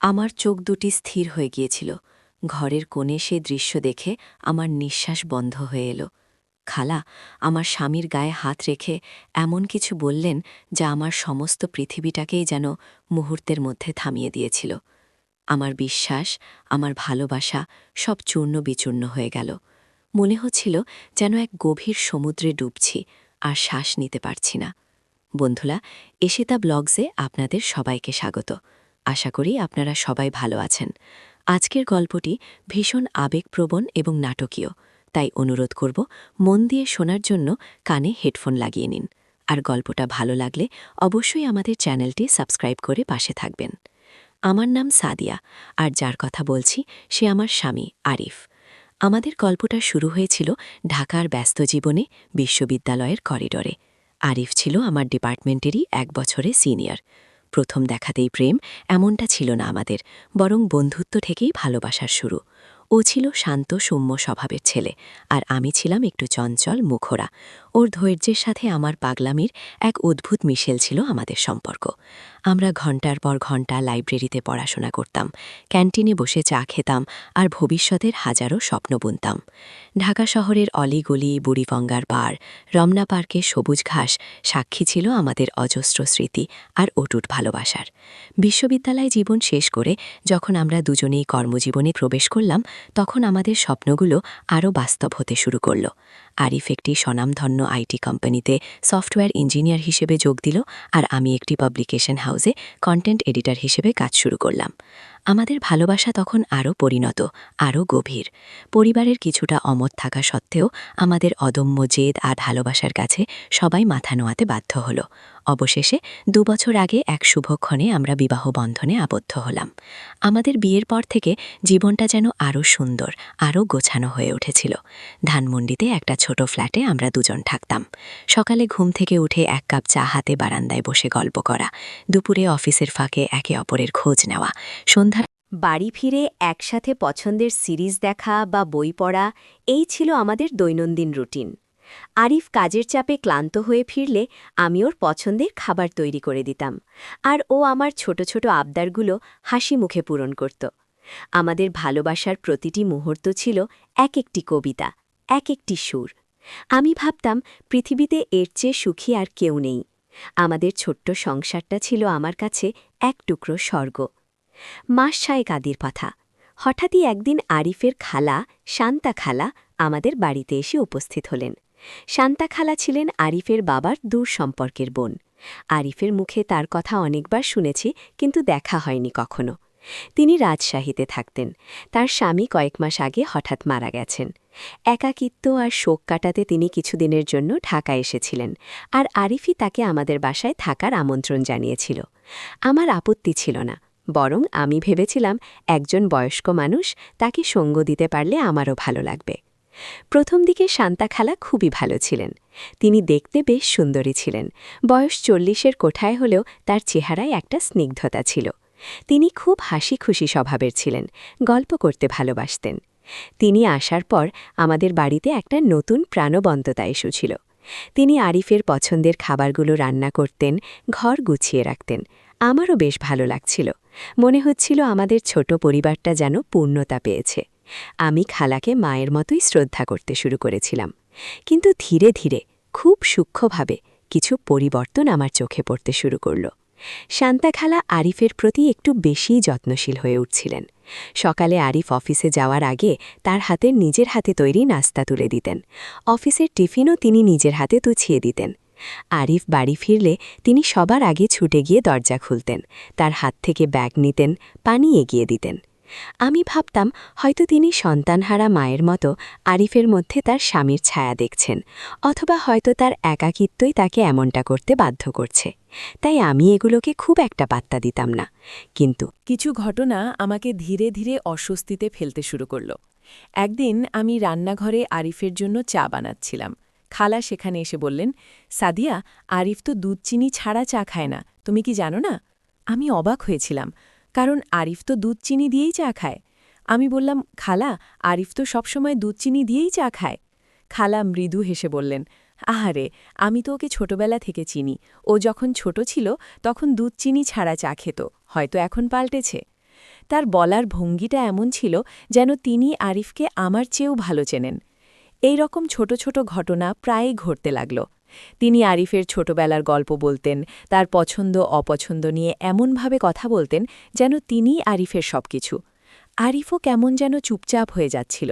আমার চোখ দুটি স্থির হয়ে গিয়েছিল। ঘরের কোণে সেই দৃশ্য দেখে আমার নিঃশ্বাস বন্ধ হয়ে এলো। খালা আমার স্বামীর গায়ে হাত রেখে এমন কিছু বললেন যা আমার সমস্ত পৃথিবীটাকেই যেন মুহূর্তের মধ্যে থামিয়ে দিয়েছিল। আমার বিশ্বাস, আমার ভালোবাসা সব চূর্ণ বিচূর্ণ হয়ে গেল। মনে হচ্ছিল যেন এক গভীর সমুদ্রে ডুবছি, আর শ্বাস নিতে পারছি না। বন্ধুরা, এশিতা ব্লগসে আপনাদের সবাইকে স্বাগত। আশা করি আপনারা সবাই ভালো আছেন। আজকের গল্পটি ভীষণ আবেগপ্রবণ এবং নাটকীয়, তাই অনুরোধ করব মন দিয়ে শোনার জন্য কানে হেডফোন লাগিয়ে নিন। আর গল্পটা ভালো লাগলে অবশ্যই আমাদের চ্যানেলটি সাবস্ক্রাইব করে পাশে থাকবেন। আমার নাম সাদিয়া, আর যার কথা বলছি সে আমার স্বামী আরিফ। আমাদের গল্পটা শুরু হয়েছিল ঢাকার ব্যস্ত জীবনে বিশ্ববিদ্যালয়ের করিডোরে। আরিফ ছিল আমার ডিপার্টমেন্টেরই 1 বছরের সিনিয়র। প্রথম দেখাতেই প্রেম এমনটা ছিল না আমাদের, বরং বন্ধুত্ব থেকেই ভালোবাসার শুরু। ও ছিল শান্ত সৌম্য স্বভাবের ছেলে, আর আমি ছিলাম একটু চঞ্চল মুখরা। ওর ধৈর্যের সাথে আমার পাগলামির এক অদ্ভুত মিশেল ছিল আমাদের সম্পর্ক। আমরা ঘণ্টার পর ঘণ্টা লাইব্রেরিতে পড়াশোনা করতাম, ক্যান্টিনে বসে চা খেতাম, আর ভবিষ্যতের হাজারো স্বপ্ন বুনতাম। ঢাকা শহরের অলিগলি, বুড়িগঙ্গার পাড়, রমনা পার্কের সবুজ ঘাস সাক্ষী ছিল আমাদের অজস্র স্মৃতি আর অটুট ভালোবাসার। বিশ্ববিদ্যালয় জীবন শেষ করে যখন আমরা দুজনেই কর্মজীবনে প্রবেশ করলাম, তখন আমাদের স্বপ্নগুলো আরও বাস্তব হতে শুরু করল। আরিফ একটি স্বনামধন্য আইটি কোম্পানিতে সফটওয়্যার ইঞ্জিনিয়ার হিসেবে যোগ দিল, আর আমি একটি পাবলিকেশন হাউসে কন্টেন্ট এডিটর হিসেবে কাজ শুরু করলাম। আমাদের ভালোবাসা তখন আরও পরিণত, আরও গভীর। পরিবারের কিছুটা অমত থাকা সত্ত্বেও আমাদের অদম্য জেদ আর ভালোবাসার কাছে সবাই মাথা নোয়াতে বাধ্য হল। অবশেষে 2 বছর আগে এক শুভক্ষণে আমরা বিবাহ বন্ধনে আবদ্ধ হলাম। আমাদের বিয়ের পর থেকে জীবনটা যেন আরও সুন্দর, আরও গোছানো হয়ে উঠেছিল। ধানমন্ডিতে একটা ছোট ফ্ল্যাটে আমরা দুজন থাকতাম। সকালে ঘুম থেকে উঠে 1 কাপ চা হাতে বারান্দায় বসে গল্প করা, দুপুরে অফিসের ফাঁকে একে অপরের খোঁজ নেওয়া, সন্ধ্যা বাড়ি ফিরে একসাথে পছন্দের সিরিজ দেখা বা বই পড়া, এই ছিল আমাদের দৈনন্দিন রুটিন। আরিফ কাজের চাপে ক্লান্ত হয়ে ফিরলে আমি ওর পছন্দের খাবার তৈরি করে দিতাম, আর ও আমার ছোট ছোট আবদারগুলো হাসি মুখে পূরণ করত। আমাদের ভালোবাসার প্রতিটি মুহূর্ত ছিল এক একটি কবিতা, এক একটি সুর। আমি ভাবতাম পৃথিবীতে এর চেয়ে সুখী আর কেউ নেই। আমাদের ছোট্ট সংসারটা ছিল আমার কাছে এক টুকরো স্বর্গ। মাস 6 আদির কথা। হঠাৎই একদিন আরিফের খালা, শান্তা খালা, আমাদের বাড়িতে এসে উপস্থিত হলেন। শান্তা খালা ছিলেন আরিফের বাবার দূর সম্পর্কের বোন। আরিফের মুখে তার কথা অনেকবার শুনেছি, কিন্তু দেখা হয়নি কখনো। তিনি রাজশাহীতে থাকতেন। তার স্বামী কয়েক মাস আগে হঠাৎ মারা গেছেন। একাকিত্ব আর শোক কাটাতে তিনি কিছুদিনের জন্য ঢাকা এসেছিলেন, আর আরিফই তাকে আমাদের বাসায় থাকার আমন্ত্রণ জানিয়েছিল। আমার আপত্তি ছিল না, বরং আমি ভেবেছিলাম একজন বয়স্ক মানুষ, তাকে সঙ্গ দিতে পারলে আমারও ভালো লাগবে। প্রথম দিকে শান্তা খালা খুবই ভালো ছিলেন। তিনি দেখতে বেশ সুন্দরী ছিলেন। বয়স 40-এর কোঠায় হলেও তার চেহারায় একটা স্নিগ্ধতা ছিল। তিনি খুব হাসি খুশি স্বভাবের ছিলেন, গল্প করতে ভালোবাসতেন। তিনি আসার পর আমাদের বাড়িতে একটা নতুন প্রাণবন্ততা এসেছিল। তিনি আরিফের পছন্দের খাবারগুলো রান্না করতেন, ঘর গুছিয়ে রাখতেন। আমারও বেশ ভালো লাগছিল। মনে হচ্ছিল আমাদের ছোট পরিবারটা যেন পূর্ণতা পেয়েছে। আমি খালাকে মায়ের মতোই শ্রদ্ধা করতে শুরু করেছিলাম। কিন্তু ধীরে ধীরে, খুব সূক্ষ্মভাবে কিছু পরিবর্তন আমার চোখে পড়তে শুরু করল। শান্তা খালা আরিফের প্রতি একটু বেশিই যত্নশীল হয়ে উঠছিলেন। সকালে আরিফ অফিসে যাওয়ার আগে তার হাতে নিজের হাতে তৈরি নাস্তা তুলে দিতেন। অফিসের টিফিনও তিনি নিজের হাতে তুছিয়ে দিতেন। আরিফ বাড়ি ফিরলে তিনি সবার আগে ছুটে গিয়ে দরজা খুলতেন, তার হাত থেকে ব্যাগ নিতেন, পানি এগিয়ে দিতেন। আমি ভাবতাম হয়তো তিনি সন্তানহারা মায়ের মতো আরিফের মধ্যে তার স্বামীর ছায়া দেখছেন, অথবা হয়তো তার একাকিত্বই তাকে এমনটা করতে বাধ্য করছে। তাই আমি এগুলোকে খুব একটা পাত্তা দিতাম না। কিন্তু কিছু ঘটনা আমাকে ধীরে ধীরে অস্বস্তিতে ফেলতে শুরু করল। একদিন আমি রান্নাঘরে আরিফের জন্য চা বানাচ্ছিলাম। খালা সেখানে এসে বললেন, সাদিয়া, আরিফ তো দুধ চিনি ছাড়া চা খায় না, তুমি কি জানো না? আমি অবাক হয়েছিলাম, কারণ আরিফ তো দুধ চিনি দিয়েই চা খায়। আমি বললাম, খালা, আরিফ তো সবসময় দুধ চিনি দিয়েই চা খায়। খালা মৃদু হেসে বললেন, আহারে, আমি তো ওকে ছোটবেলা থেকে চিনি। ও যখন ছোট ছিল তখন দুধ চিনি ছাড়া চা খেত, হয়তো এখন পাল্টেছে। তার বলার ভঙ্গিটা এমন ছিল যেন তিনি আরিফকে আমার চেয়েও ভালো চেনেন। এই রকম ছোট ছোট ঘটনা প্রায়ই ঘটতে লাগল। তিনি আরিফের ছোটবেলার গল্প বলতেন, তার পছন্দ অপছন্দ নিয়ে এমনভাবে কথা বলতেন যেন তিনিই আরিফের সবকিছু। আরিফও কেমন যেন চুপচাপ হয়ে যাচ্ছিল।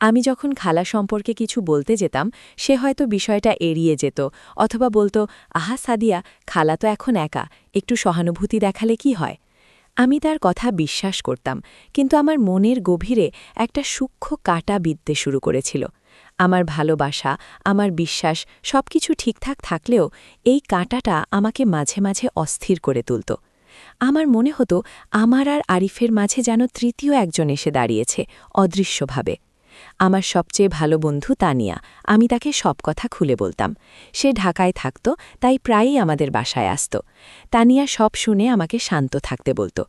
আমি যখন খালা সম্পর্কে কিছু বলতে যেতাম, সে হয়তো বিষয়টা এড়িয়ে যেত, অথবা বলতো, আহা সাদিয়া, খালা তো এখন একা, একটু সহানুভূতি দেখালে কি হয়। আমি তার কথা বিশ্বাস করতাম, কিন্তু আমার মনের গভীরে একটা সূক্ষ্ম কাঁটা বিঁধতে শুরু করেছিল। আমার ভালোবাসা, আমার বিশ্বাস সবকিছু ঠিকঠাক থাকলেও এই কাঁটাটা আমাকে মাঝে মাঝে অস্থির করে তুলত। আমার মনে হতো আমার আর আরিফের মাঝে যেন তৃতীয় একজন এসে দাঁড়িয়েছে, অদৃশ্যভাবে। আমার সবচেয়ে ভালো বন্ধু তানিয়া, আমি তাকে সব কথা খুলে বলতাম। সে ঢাকায় থাকত, তাই প্রায়ই আমাদের বাসায় আসত। তানিয়া সব শুনে আমাকে শান্ত থাকতে বলত।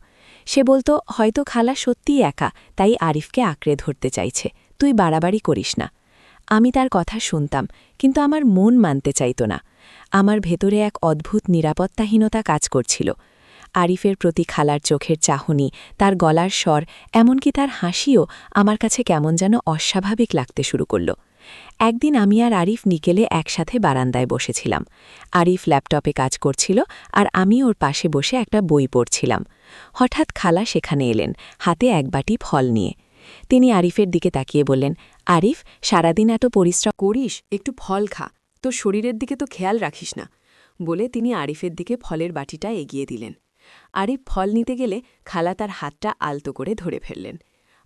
সে বলতো, হয়তো খালা সত্যিই একা, তাই আরিফকে আঁকড়ে ধরতে চাইছে, তুই বাড়াবাড়ি করিস না। আমি তার কথা শুনতাম, কিন্তু আমার মন মানতে চাইত না। আমার ভেতরে এক অদ্ভুত নিরাপত্তাহীনতা কাজ করছিল। আরিফের প্রতি খালার চোখের চাহনি, তার গলার স্বর, এমনকি তার হাসিও আমার কাছে কেমন যেন অস্বাভাবিক লাগতে শুরু করল। একদিন আমি আর আরিফ নিকেলে একসাথে বারান্দায় বসেছিলাম। আরিফ ল্যাপটপে কাজ করছিল, আর আমি ওর পাশে বসে একটা বই পড়ছিলাম। হঠাৎ খালা সেখানে এলেন, হাতে এক বাটি ফল নিয়ে। তিনি আরিফের দিকে তাকিয়ে বললেন, আরিফ, সারাদিন এত পরিশ্রম করিস, একটু ফল খা, তোর শরীরের দিকে তো খেয়াল রাখিস না, বলে তিনি আরিফের দিকে ফলের বাটিটা এগিয়ে দিলেন। আরিফ ফল নিতে গেলে খালা তার হাতটা আলতো করে ধরে ফেললেন।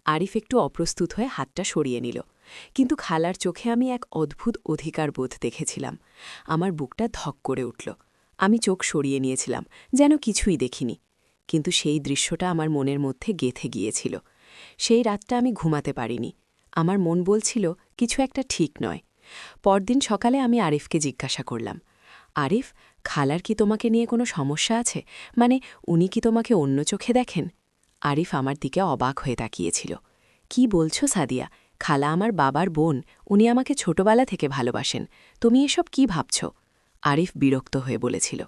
আরিফ একটু অপ্রস্তুত হয়ে হাতটা সরিয়ে নিল, কিন্তু খালার চোখে আমি এক অদ্ভুত অধিকার বোধ দেখেছিলাম। আমার বুকটা ধক করে উঠল। আমি চোখ সরিয়ে নিয়েছিলাম, যেন কিছুই দেখিনি, কিন্তু সেই দৃশ্যটা আমার মনের মধ্যে গেঁথে গিয়েছিল। সেই রাতটা আমি ঘুমাতে পারিনি। আমার মন বলছিল কিছু একটা ঠিক নয়। পরদিন সকালে আমি আরিফকে জিজ্ঞাসা করলাম, আরিফ, খালার কি তোমাকে নিয়ে কোনো সমস্যা আছে? মানে, উনি কি তোমাকে অন্য চোখে দেখেন? আরিফ আমার দিকে অবাক হয়ে তাকিয়েছিল। কি বলছো সাদিয়া? খালা আমার বাবার বোন, উনি আমাকে ছোটবেলা থেকে ভালোবাসেন, তুমি এসব কি ভাবছ? আরিফ বিরক্ত হয়ে বলেছিল।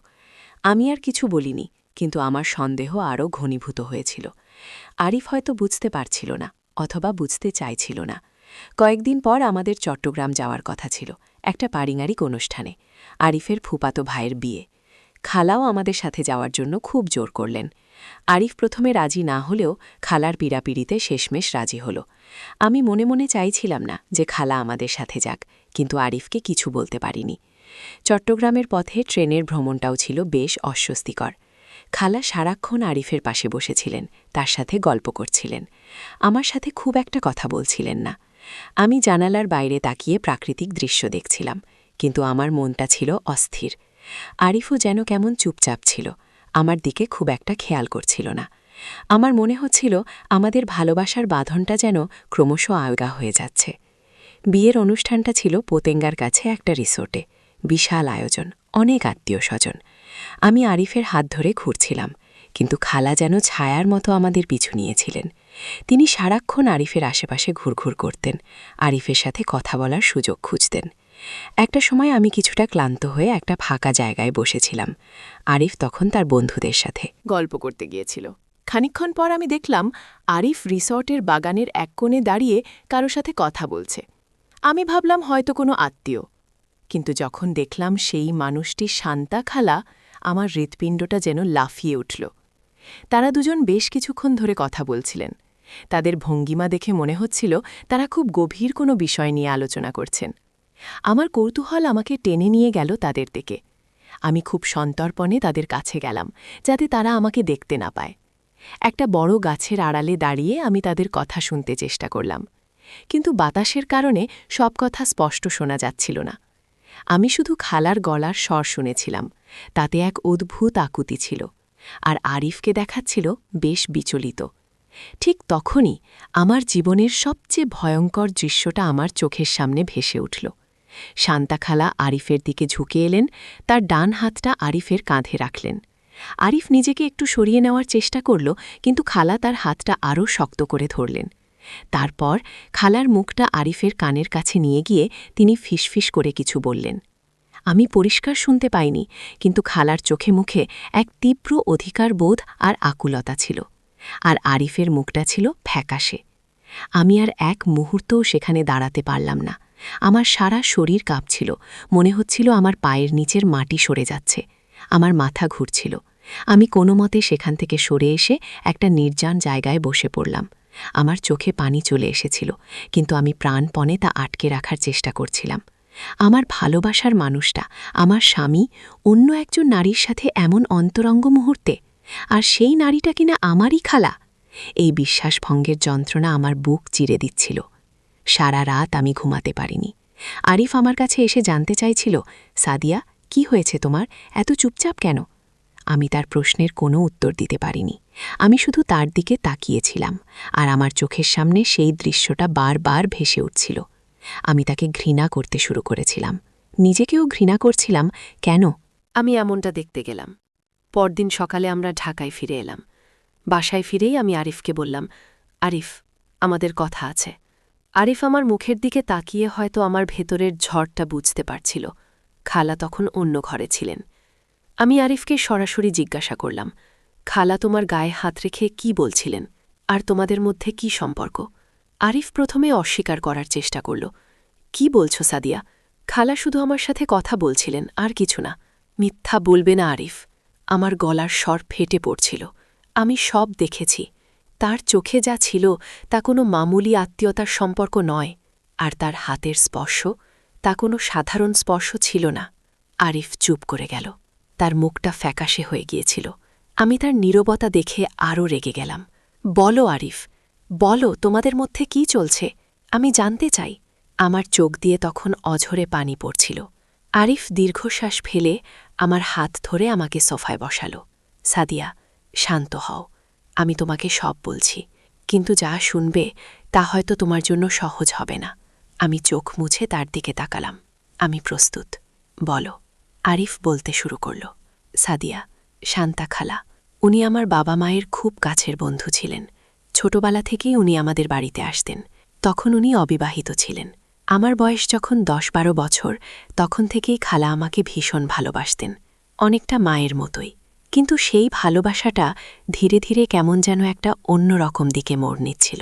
আমি আর কিছু বলিনি, কিন্তু আমার সন্দেহ আরও ঘনীভূত হয়েছিল। আরিফ হয়তো বুঝতে পারছিল না, অথবা বুঝতে চাইছিল না। কয়েকদিন পর আমাদের চট্টগ্রাম যাওয়ার কথা ছিল, একটা পারিবারিক অনুষ্ঠানে। আরিফের ফুপাতো ভাইয়ের বিয়ে। খালাও আমাদের সাথে যাওয়ার জন্য খুব জোর করলেন। আরিফ প্রথমে রাজি না হলেও খালার পীড়াপিড়িতে শেষমেশ রাজি হল। আমি মনে মনে চাইছিলাম না যে খালা আমাদের সাথে যাক, কিন্তু আরিফকে কিছু বলতে পারিনি। চট্টগ্রামের পথে ট্রেনের ভ্রমণটাও ছিল বেশ অস্বস্তিকর। খালা সারাক্ষণ আরিফের পাশে বসেছিলেন, তার সাথে গল্প করছিলেন। আমার সাথে খুব একটা কথা বলছিলেন না। আমি জানালার বাইরে তাকিয়ে প্রাকৃতিক দৃশ্য দেখছিলাম, কিন্তু আমার মনটা ছিল অস্থির। আরিফও যেন কেমন চুপচাপ ছিল, আমার দিকে খুব একটা খেয়াল করছিল না। আমার মনে হচ্ছিল আমাদের ভালোবাসার বাঁধনটা যেন ক্রমশ আলগা হয়ে যাচ্ছে। বিয়ের অনুষ্ঠানটা ছিল পোতেঙ্গার কাছে একটা রিসোর্টে। বিশাল আয়োজন, অনেক আত্মীয় স্বজন। আমি আরিফের হাত ধরে ঘুরছিলাম, কিন্তু খালা যেন ছায়ার মতো আমাদের পিছু নিয়েছিলেন। তিনি সারাক্ষণ আরিফের আশেপাশে ঘুরঘুর করতেন, আরিফের সাথে কথা বলার সুযোগ খুঁজতেন। একটা সময় আমি কিছুটা ক্লান্ত হয়ে একটা ফাঁকা জায়গায় বসেছিলাম। আরিফ তখন তার বন্ধুদের সাথে গল্প করতে গিয়েছিল। খানিকক্ষণ পর আমি দেখলাম আরিফ রিসর্টের বাগানের এক কোণে দাঁড়িয়ে কারো সাথে কথা বলছে। আমি ভাবলাম হয়তো কোনো আত্মীয়, কিন্তু যখন দেখলাম সেই মানুষটি শান্তা খালা, আমার হৃৎপিণ্ডটা যেন লাফিয়ে উঠল। তারা দুজন বেশ কিছুক্ষণ ধরে কথা বলছিলেন। তাদের ভঙ্গিমা দেখে মনে হচ্ছিল তারা খুব গভীর কোনো বিষয় নিয়ে আলোচনা করছেন। আমার কৌতূহল আমাকে টেনে নিয়ে গেল তাদের দিকে। আমি খুব সন্তর্পণে তাদের কাছে গেলাম, যাতে তারা আমাকে দেখতে না পায়। একটা বড় গাছের আড়ালে দাঁড়িয়ে আমি তাদের কথা শুনতে চেষ্টা করলাম, কিন্তু বাতাসের কারণে সব কথা স্পষ্ট শোনা যাচ্ছিল না। আমি শুধু খালার গলার স্বর শুনেছিলাম, তাতে এক অদ্ভুত আকুতি ছিল, আর আরিফকে দেখাচ্ছিল বেশ বিচলিত। ঠিক তখনই আমার জীবনের সবচেয়ে ভয়ঙ্কর দৃশ্যটা আমার চোখের সামনে ভেসে উঠল। শান্তা খালা আরিফের দিকে ঝুঁকে এলেন, তার ডান হাতটা আরিফের কাঁধে রাখলেন। আরিফ নিজেকে একটু সরিয়ে নেওয়ার চেষ্টা করল, কিন্তু খালা তার হাতটা আরও শক্ত করে ধরলেন। তারপর খালার মুখটা আরিফের কানের কাছে নিয়ে গিয়ে তিনি ফিসফিস করে কিছু বললেন। আমি পরিষ্কার শুনতে পাইনি, কিন্তু খালার চোখে মুখে এক তীব্র অধিকার বোধ আর আকুলতা ছিল। আর আরিফের মুখটা ছিল ফ্যাকাশে। আমি আর এক মুহূর্তও সেখানে দাঁড়াতে পারলাম না। আমার সারা শরীর কাঁপছিল, মনে হচ্ছিল আমার পায়ের নিচের মাটি সরে যাচ্ছে। আমার মাথা ঘুরছিল। আমি কোনো মতে সেখান থেকে সরে এসে একটা নির্জন জায়গায় বসে পড়লাম। আমার চোখে পানি চলে এসেছিল, কিন্তু আমি প্রাণপণে তা আটকে রাখার চেষ্টা করছিলাম। আমার ভালোবাসার মানুষটা, আমার স্বামী, অন্য একজন নারীর সাথে এমন অন্তরঙ্গ মুহূর্তে, আর সেই নারীটা কিনা আমারই খালা। এই বিশ্বাসভঙ্গের যন্ত্রণা আমার বুক চিরে দিচ্ছিল। সারা রাত আমি ঘুমাতে পারিনি। আরিফ আমার কাছে এসে জানতে চাইছিল, সাদিয়া, কি হয়েছে তোমার, এত চুপচাপ কেন? আমি তার প্রশ্নের কোনো উত্তর দিতে পারিনি। আমি শুধু তার দিকে তাকিয়েছিলাম, আর আমার চোখের সামনে সেই দৃশ্যটা বারবার ভেসে উঠছিল। আমি তাকে ঘৃণা করতে শুরু করেছিলাম, নিজেকেও ঘৃণা করছিলাম। কেন? আমি এমনটা দেখতে গেলাম। পরদিন সকালে আমরা ঢাকায় ফিরে এলাম। বাসায় ফিরেই আমি আরিফকে বললাম, আরিফ, আমাদের কথা আছে। আরিফ আমার মুখের দিকে তাকিয়ে হয়তো আমার ভেতরের ঝড়টা বুঝতে পারছিল। খালা তখন অন্য ঘরে ছিলেন। আমি আরিফকে সরাসরি জিজ্ঞাসা করলাম, খালা তোমার গায়ে হাত রেখে কি বলছিলেন, আর তোমাদের মধ্যে কি সম্পর্ক? আরিফ প্রথমে অস্বীকার করার চেষ্টা করল। কি বলছো সাদিয়া? খালা শুধু আমার সাথে কথা বলছিলেন, আর কিছু না। মিথ্যা বলবে না আরিফ। আমার গলার স্বর ফেটে পড়ছিল। আমি সব দেখেছি। তার চোখে যা ছিল তা কোনো মামুলি আত্মীয়তার সম্পর্ক নয়, আর তার হাতের স্পর্শ, তা কোনো সাধারণ স্পর্শ ছিল না। আরিফ চুপ করে গেল। তার মুখটা ফ্যাকাশে হয়ে গিয়েছিল। আমি তার নীরবতা দেখে আরও রেগে গেলাম। বলো আরিফ, বলো তোমাদের মধ্যে কি চলছে, আমি জানতে চাই। আমার চোখ দিয়ে তখন অঝরে পানি পড়ছিল। আরিফ দীর্ঘশ্বাস ফেলে আমার হাত ধরে আমাকে সোফায় বসালো। সাদিয়া, শান্ত হও। আমি তোমাকে সব বলছি, কিন্তু যা শুনবে তা হয়তো তোমার জন্য সহজ হবে না। আমি চোখ মুছে তার দিকে তাকালাম। আমি প্রস্তুত, বলো। আরিফ বলতে শুরু করল, সাদিয়া, শান্তা খালা, উনি আমার বাবা মায়ের খুব কাছের বন্ধু ছিলেন। ছোটবেলা থেকেই উনি আমাদের বাড়িতে আসতেন। তখন উনি অবিবাহিত ছিলেন। আমার বয়স যখন 10-12 বছর, তখন থেকেই খালা আমাকে ভীষণ ভালোবাসতেন, অনেকটা মায়ের মতোই। কিন্তু সেই ভালোবাসাটা ধীরে ধীরে কেমন যেন একটা অন্যরকম দিকে মোড় নিচ্ছিল।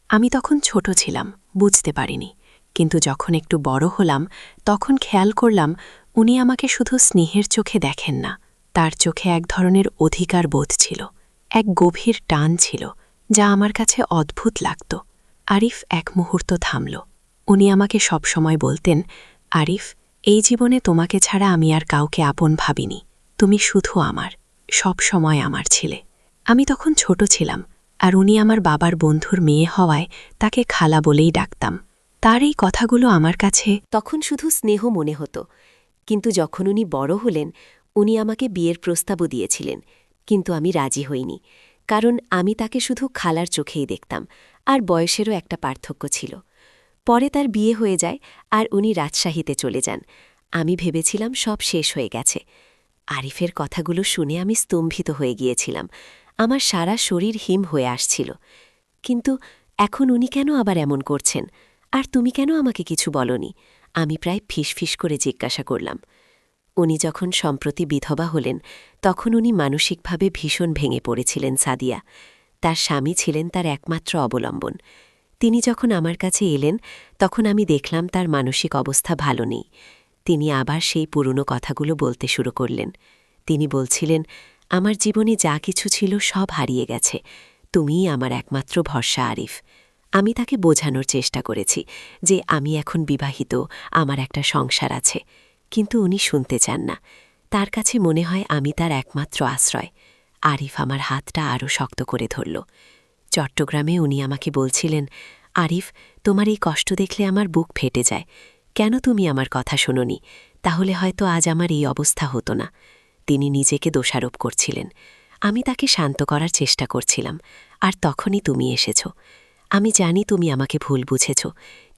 আমি তখন ছোট ছিলাম, বুঝতে পারিনি। কিন্তু যখন একটু বড় হলাম, তখন খেয়াল করলাম উনি আমাকে শুধু স্নেহের চোখে দেখেন না, তার চোখে এক ধরনের অধিকার বোধ ছিল, এক গভীর টান ছিল, যা আমার কাছে অদ্ভুত লাগত। আরিফ এক মুহূর্ত থামল। উনি আমাকে সবসময় বলতেন, আরিফ, এই জীবনে তোমাকে ছাড়া আমি আর কাউকে আপন ভাবিনি। তুমি শুধু আমার, সব সময় আমার ছিলে। আমি তখন ছোট ছিলাম, আর উনি আমার বাবার বন্ধুর মেয়ে হওয়ায় তাকে খালা বলেই ডাকতাম। তার এই কথাগুলো আমার কাছে তখন শুধু স্নেহ মনে হতো। কিন্তু যখন উনি বড় হলেন, উনি আমাকে বিয়ের প্রস্তাবও দিয়েছিলেন, কিন্তু আমি রাজি হইনি, কারণ আমি তাকে শুধু খালার চোখেই দেখতাম, আর বয়সেরও একটা পার্থক্য ছিল। পরে তার বিয়ে হয়ে যায়, আর উনি রাজশাহীতে চলে যান। আমি ভেবেছিলাম সব শেষ হয়ে গেছে। আরিফের কথাগুলো শুনে আমি স্তম্ভিত হয়ে গিয়েছিলাম। আমার সারা শরীর হিম হয়ে আসছিল। কিন্তু এখন উনি কেন আবার এমন করছেন? আর তুমি কেন আমাকে কিছু বলনি? আমি প্রায় ফিসফিস করে জিজ্ঞাসা করলাম। উনি যখন সম্প্রতি বিধবা হলেন, তখন উনি মানসিকভাবে ভীষণ ভেঙে পড়েছিলেন সাদিয়া। তার স্বামী ছিলেন তার একমাত্র অবলম্বন। তিনি যখন আমার কাছে এলেন, তখন আমি দেখলাম তার মানসিক অবস্থা ভালো নেই। তিনি আবার সেই পুরনো কথাগুলো বলতে শুরু করলেন। তিনি বলছিলেন, আমার জীবনে যা কিছু ছিল সব হারিয়ে গেছে, তুমিই আমার একমাত্র ভরসা আরিফ। আমি তাকে বোঝানোর চেষ্টা করেছি যে আমি এখন বিবাহিত, আমার একটা সংসার আছে, কিন্তু উনি শুনতে চান না। তার কাছে মনে হয় আমি তার একমাত্র আশ্রয়। আরিফ আমার হাতটা আরও শক্ত করে ধরল। চট্টগ্রামে উনি আমাকে বলছিলেন, আরিফ, তোমার এই কষ্ট দেখলে আমার বুক ফেটে যায়। কেন তুমি আমার কথা শোনোনি? তাহলে হয়তো আজ আমার এই অবস্থা হতো না। তিনি নিজেকে দোষারোপ করছিলেন। আমি তাকে শান্ত করার চেষ্টা করছিলাম, আর তখনই তুমি এসেছ। আমি জানি তুমি আমাকে ভুল বুঝেছ,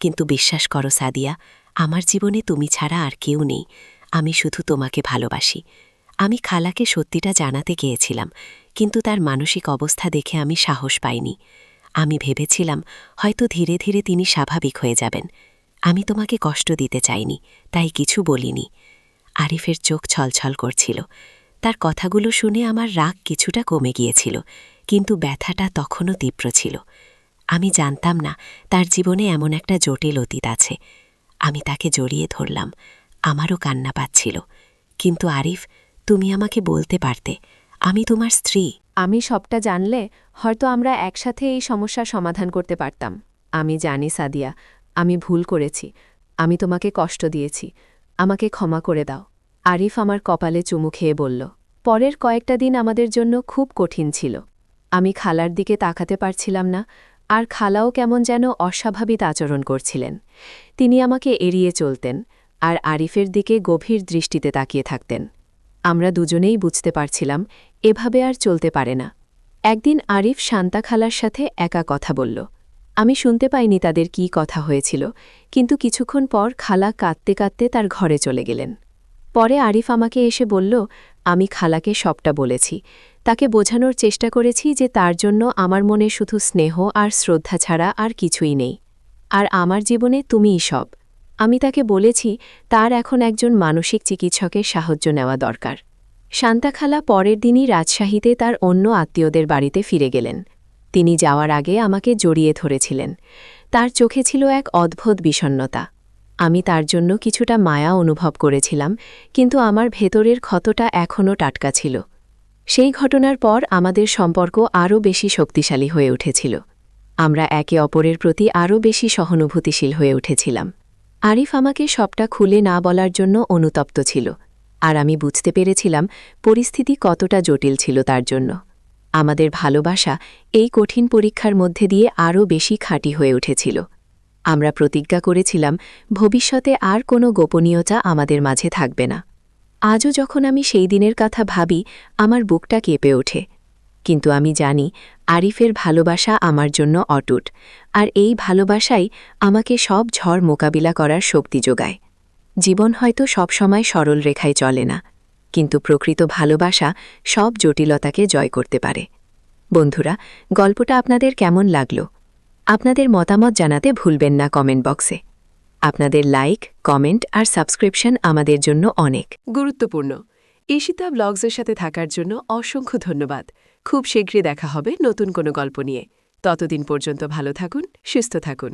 কিন্তু বিশ্বাস করো সাদিয়া, আমার জীবনে তুমি ছাড়া আর কেউ নেই। আমি শুধু তোমাকে ভালোবাসি। আমি খালাকে সত্যিটা জানাতে গিয়েছিলাম, কিন্তু তার মানসিক অবস্থা দেখে আমি সাহস পাইনি। আমি ভেবেছিলাম হয়তো ধীরে ধীরে তিনি স্বাভাবিক হয়ে যাবেন। আমি তোমাকে কষ্ট দিতে চাইনি, তাই কিছু বলিনি। আরিফের চোখ ছলছল করছিল। তার কথাগুলো শুনে আমার রাগ কিছুটা কমে গিয়েছিল, কিন্তু ব্যথাটা তখনও তীব্র ছিল। আমি জানতাম না তার জীবনে এমন একটা জটিল অতীত আছে। আমি তাকে জড়িয়ে ধরলাম, আমারও কান্না পাচ্ছিল। কিন্তু আরিফ, তুমি আমাকে বলতে পারতে, আমি তোমার স্ত্রী। আমি সবটা জানলে হয়তো আমরা একসাথে এই সমস্যার সমাধান করতে পারতাম। আমি জানি সাদিয়া, আমি ভুল করেছি, আমি তোমাকে কষ্ট দিয়েছি, আমাকে ক্ষমা করে দাও। আরিফ আমার কপালে চুমু খেয়ে বলল। পরের কয়েকটা দিন আমাদের জন্য খুব কঠিন ছিল। আমি খালার দিকে তাকাতে পারছিলাম না, আর খালাও কেমন যেন অস্বাভাবিক আচরণ করছিলেন। তিনি আমাকে এড়িয়ে চলতেন, আর আরিফের দিকে গভীর দৃষ্টিতে তাকিয়ে থাকতেন। আমরা দুজনেই বুঝতে পারছিলাম এভাবে আর চলতে পারে না। একদিন আরিফ শান্তা খালার সাথে একা কথা বলল। আমি শুনতে পাইনি তাদের কি কথা হয়েছিল, কিন্তু কিছুক্ষণ পর খালা কাঁদতে কাঁদতে তার ঘরে চলে গেলেন। পরে আরিফ আমাকে এসে বলল, আমি খালাকে সবটা বলেছি, তাকে বোঝানোর চেষ্টা করেছি যে তার জন্য আমার মনে শুধু স্নেহ আর শ্রদ্ধা ছাড়া আর কিছুই নেই, আর আমার জীবনে তুমিই সব। আমি তাকে বলেছি তার এখন একজন মানসিক চিকিৎসকের সাহায্য নেওয়া দরকার। শান্তা খালা পরের দিনই রাজশাহীতে তার অন্য আত্মীয়দের বাড়িতে ফিরে গেলেন। তিনি যাওয়ার আগে আমাকে জড়িয়ে ধরেছিলেন। তার চোখে ছিল এক অদ্ভুত বিষণ্ণতা। আমি তার জন্য কিছুটা মায়া অনুভব করেছিলাম, কিন্তু আমার ভেতরের ক্ষতটা এখনও টাটকা ছিল। সেই ঘটনার পর আমাদের সম্পর্ক আরও বেশি শক্তিশালী হয়ে উঠেছিল। আমরা একে অপরের প্রতি আরও বেশি সহানুভূতিশীল হয়ে উঠেছিলাম। আরিফ আমাকে সবটা খুলে না বলার জন্য অনুতপ্ত ছিল, আর আমি বুঝতে পেরেছিলাম পরিস্থিতি কতটা জটিল ছিল তার জন্য। আমাদের ভালোবাসা এই কঠিন পরীক্ষার মধ্যে দিয়ে আরও বেশি খাঁটি হয়ে উঠেছিল। আমরা প্রতিজ্ঞা করেছিলাম ভবিষ্যতে আর কোনো গোপনীয়তা আমাদের মাঝে থাকবে না। আজও যখন আমি সেই দিনের কথা ভাবি, আমার বুকটা কেঁপে ওঠে। কিন্তু আমি জানি আরিফের ভালোবাসা আমার জন্য অটুট, আর এই ভালোবাসাই আমাকে সব ঝড় মোকাবিলা করার শক্তি যোগায়। জীবন হয়তো সবসময় সরল রেখায় চলে না, কিন্তু প্রকৃত ভালোবাসা সব জটিলতাকে জয় করতে পারে। বন্ধুরা, গল্পটা আপনাদের কেমন লাগল? আপনাদের মতামত জানাতে ভুলবেন না কমেন্ট বক্সে। আপনাদের লাইক, কমেন্ট আর সাবস্ক্রিপশন আমাদের জন্য অনেক গুরুত্বপূর্ণ। ঈশিতা ব্লগসের সাথে থাকার জন্য অসংখ্য ধন্যবাদ। খুব শীঘ্রই দেখা হবে নতুন কোনো গল্প নিয়ে। ততদিন পর্যন্ত ভালো থাকুন, সুস্থ থাকুন।